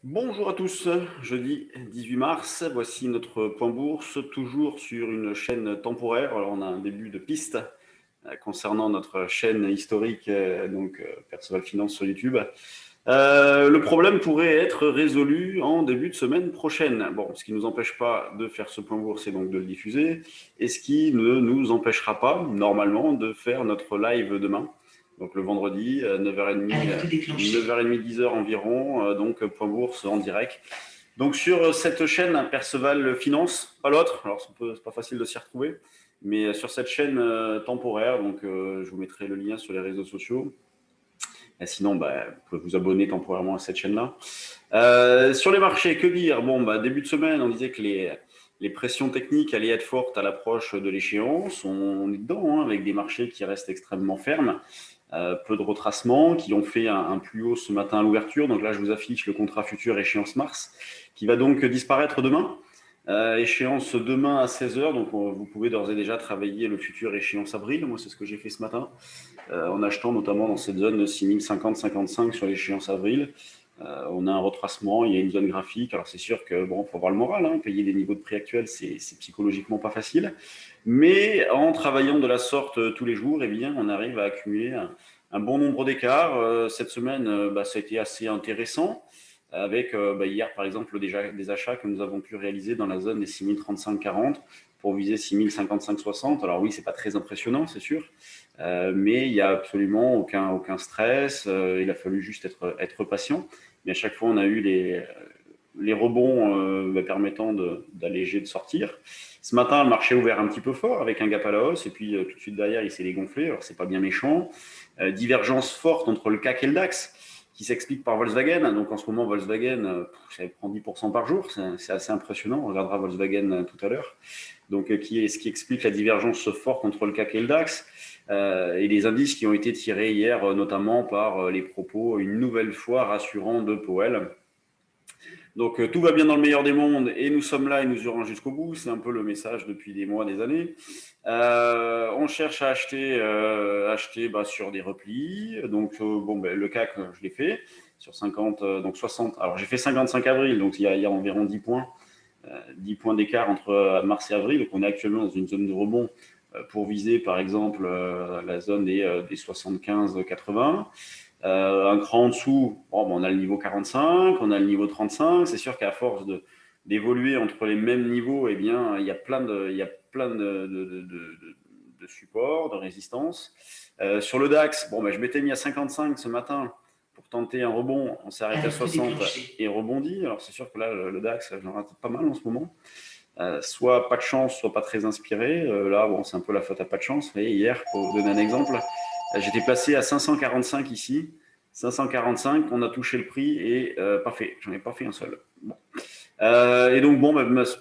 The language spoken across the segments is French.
Bonjour à tous, jeudi 18 mars, voici notre point bourse, toujours sur une chaîne temporaire. Alors on a un début de piste concernant notre chaîne historique, Perceval Finance sur YouTube. Le problème pourrait être résolu en début de semaine prochaine. Bon, ce qui ne nous empêche pas de faire ce point bourse et donc de le diffuser, et ce qui ne nous empêchera pas, normalement, de faire notre live demain. Donc le vendredi, 9h30, 9h30, 10h environ, donc point bourse en direct. Donc sur cette chaîne, Perceval Finance, pas l'autre, alors c'est pas facile de s'y retrouver, mais sur cette chaîne temporaire, donc je vous mettrai le lien sur les réseaux sociaux. Et sinon, vous pouvez vous abonner temporairement à cette chaîne-là. Sur les marchés, que dire? Bon, début de semaine, on disait que les pressions techniques allaient être fortes à l'approche de l'échéance. On est dedans, avec des marchés qui restent extrêmement fermes. Peu de retracements, qui ont fait un plus haut ce matin à l'ouverture. Donc là, je vous affiche le contrat futur échéance mars, qui va donc disparaître demain. Échéance demain à 16h, donc vous pouvez d'ores et déjà travailler le futur échéance avril. Moi, c'est ce que j'ai fait ce matin, en achetant notamment dans cette zone de 6050-55 sur l'échéance avril. On a un retracement, il y a une zone graphique. Alors c'est sûr que faut avoir le moral, payer des niveaux de prix actuels, c'est psychologiquement pas facile. Mais en travaillant de la sorte tous les jours, on arrive à accumuler un bon nombre d'écarts. Cette semaine, ça a été assez intéressant, avec hier par exemple des achats que nous avons pu réaliser dans la zone des 6035-40 pour viser 6055-60. Alors oui, c'est pas très impressionnant, c'est sûr, mais il n'y a absolument aucun stress. Il a fallu juste être patient. Mais à chaque fois, on a eu les rebonds permettant d'alléger, de sortir. Ce matin, le marché a ouvert un petit peu fort avec un gap à la hausse, et puis tout de suite derrière, il s'est dégonflé. Alors, c'est pas bien méchant. Divergence forte entre le CAC et le DAX, qui s'explique par Volkswagen. Donc en ce moment, Volkswagen, ça prend 10% par jour. C'est assez impressionnant. On regardera Volkswagen tout à l'heure. Donc, ce qui explique la divergence forte entre le CAC et le DAX. Et les indices qui ont été tirés hier, notamment par les propos, une nouvelle fois rassurants de Powell. Donc tout va bien dans le meilleur des mondes et nous sommes là et nous irons jusqu'au bout. C'est un peu le message depuis des mois, des années. On cherche à acheter sur des replis. Donc le CAC, je l'ai fait sur 50, donc 60. Alors j'ai fait 55 avril, donc il y a environ 10 points. 10 points d'écart entre mars et avril. Donc on est actuellement dans une zone de rebond pour viser par exemple la zone des 75-80. Un cran en dessous, on a le niveau 45, on a le niveau 35. C'est sûr qu'à force d'évoluer entre les mêmes niveaux, il y a plein de supports, de résistances. Sur le DAX, je m'étais mis à 55 ce matin pour tenter un rebond. On s'est arrêté à 60 et rebondi. Alors c'est sûr que là, le DAX, j'en rate pas mal en ce moment. Soit pas de chance, soit pas très inspiré. Là, c'est un peu la faute à pas de chance. Et hier, pour vous donner un exemple, j'étais placé à 545 ici. 545, on a touché le prix et pas fait. J'en ai pas fait un seul. Bon. Et donc,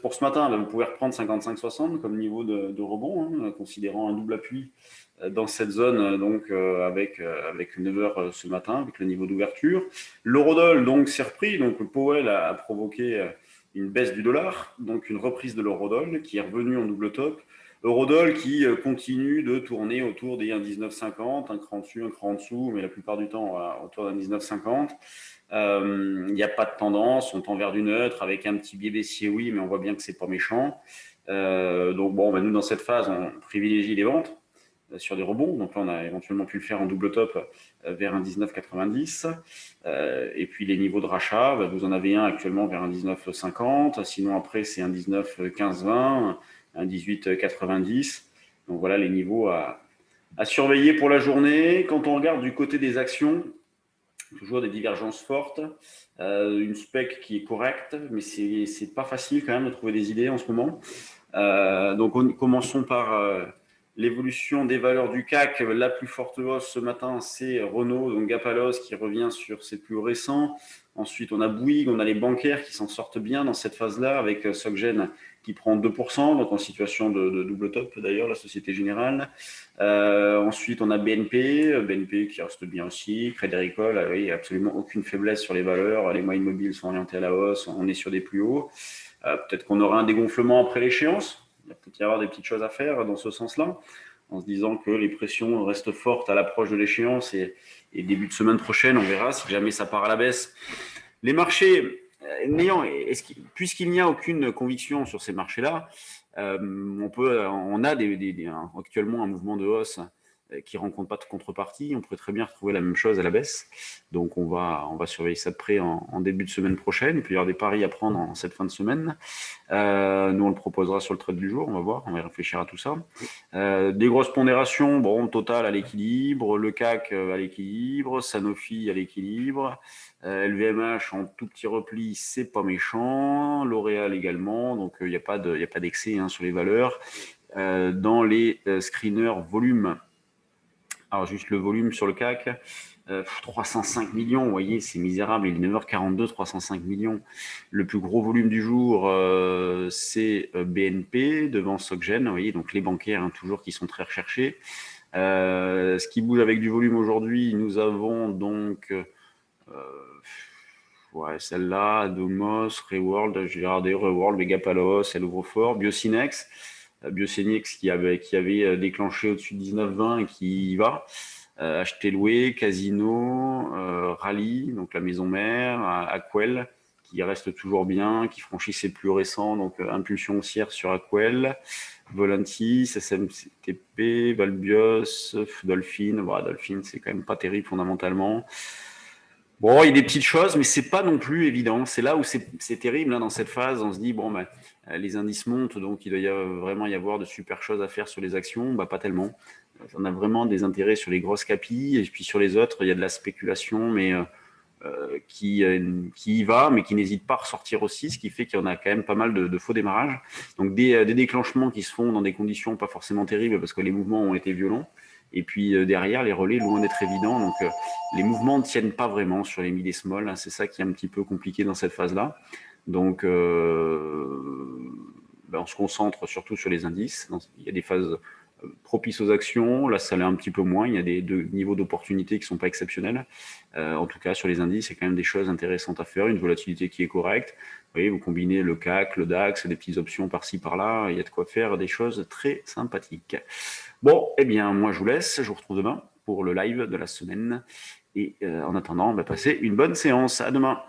pour ce matin, vous pouvez reprendre 55-60 comme niveau de rebond, considérant un double appui dans cette zone, avec 9 heures ce matin, avec le niveau d'ouverture. L'eurodoll, donc, s'est repris. Donc, Powell a provoqué une baisse du dollar, donc une reprise de l'eurodoll qui est revenue en double top. Eurodoll qui continue de tourner autour des 1,1950, un cran dessus, un cran en dessous, mais la plupart du temps autour d'un 19,50. Il n'y a pas de tendance, on tend vers du neutre avec un petit biais baissier, oui, mais on voit bien que c'est pas méchant. Nous dans cette phase, on privilégie les ventes sur des rebonds. Donc là, on a éventuellement pu le faire en double top vers un 19,90. Et puis les niveaux de rachat, vous en avez un actuellement vers un 19,50. Sinon, après, c'est un 19,15-20, un 18,90. Donc voilà les niveaux à surveiller pour la journée. Quand on regarde du côté des actions, toujours des divergences fortes. Une spec qui est correcte, mais c'est pas facile quand même de trouver des idées en ce moment. Commençons par l'évolution des valeurs du CAC. La plus forte hausse ce matin, c'est Renault, donc gap à la hausse qui revient sur ses plus récents. Ensuite, on a Bouygues, on a les bancaires qui s'en sortent bien dans cette phase-là, avec Soggen qui prend 2%, donc en situation de double top d'ailleurs, la Société Générale. Ensuite, on a BNP qui reste bien aussi. Crédit Agricole, oui, absolument aucune faiblesse sur les valeurs. Les moyennes mobiles sont orientées à la hausse, on est sur des plus hauts. Peut-être qu'on aura un dégonflement après l'échéance. Il va peut-être y avoir des petites choses à faire dans ce sens-là, en se disant que les pressions restent fortes à l'approche de l'échéance et début de semaine prochaine, on verra si jamais ça part à la baisse. Les marchés, Puisqu'il n'y a aucune conviction sur ces marchés-là, on a actuellement un mouvement de hausse qui ne rencontre pas de contrepartie. On pourrait très bien retrouver la même chose à la baisse. Donc, on va surveiller ça de près en début de semaine prochaine. Il peut y avoir des paris à prendre en cette fin de semaine. Nous, on le proposera sur le trade du jour. On va voir, on va réfléchir à tout ça. Des grosses pondérations, bon, Total à l'équilibre, le CAC à l'équilibre, Sanofi à l'équilibre, LVMH en tout petit repli, c'est pas méchant, L'Oréal également, donc il n'y a pas d'excès sur les valeurs. Dans les screeners volume, alors juste le volume sur le CAC, 305 millions, vous voyez, c'est misérable, il est 9h42, 305 millions. Le plus gros volume du jour, c'est BNP devant SocGen, vous voyez, donc les bancaires toujours qui sont très recherchés. Ce qui bouge avec du volume aujourd'hui, nous avons donc celle-là, Domos, Reworld, j'ai regardé Reworld, Megapalos, elle ouvre fort, Biocinex qui avait déclenché au-dessus de 19,20 et qui y va. Acheter louer, Casino, Rally, donc la maison mère, Aquel, qui reste toujours bien, qui franchit ses plus récents, donc impulsion haussière sur Aquel, Volantis, SMTP, Valbios, Dolphin. Dolphin, c'est quand même pas terrible fondamentalement. Bon, il y a des petites choses, mais c'est pas non plus évident. C'est là où c'est terrible dans cette phase. On se dit les indices montent, donc il doit vraiment y avoir de super choses à faire sur les actions. Pas tellement. On a vraiment des intérêts sur les grosses capis, et puis sur les autres, il y a de la spéculation, mais qui y va, mais qui n'hésite pas à ressortir aussi, ce qui fait qu'il y en a quand même pas mal de faux démarrages. Donc des déclenchements qui se font dans des conditions pas forcément terribles parce que les mouvements ont été violents. Et puis derrière, les relais loin d'être évidents. Donc les mouvements ne tiennent pas vraiment sur les mid et small. C'est ça qui est un petit peu compliqué dans cette phase-là. Donc on se concentre surtout sur les indices. Il y a des phases propices aux actions. Là, ça l'est un petit peu moins. Il y a des niveaux d'opportunité qui ne sont pas exceptionnels. En tout cas, sur les indices, il y a quand même des choses intéressantes à faire. Une volatilité qui est correcte. Vous voyez, vous combinez le CAC, le DAX, des petites options par-ci, par-là. Il y a de quoi faire des choses très sympathiques. Bon, eh bien, moi, je vous laisse. Je vous retrouve demain pour le live de la semaine. Et en attendant, passez une bonne séance. À demain.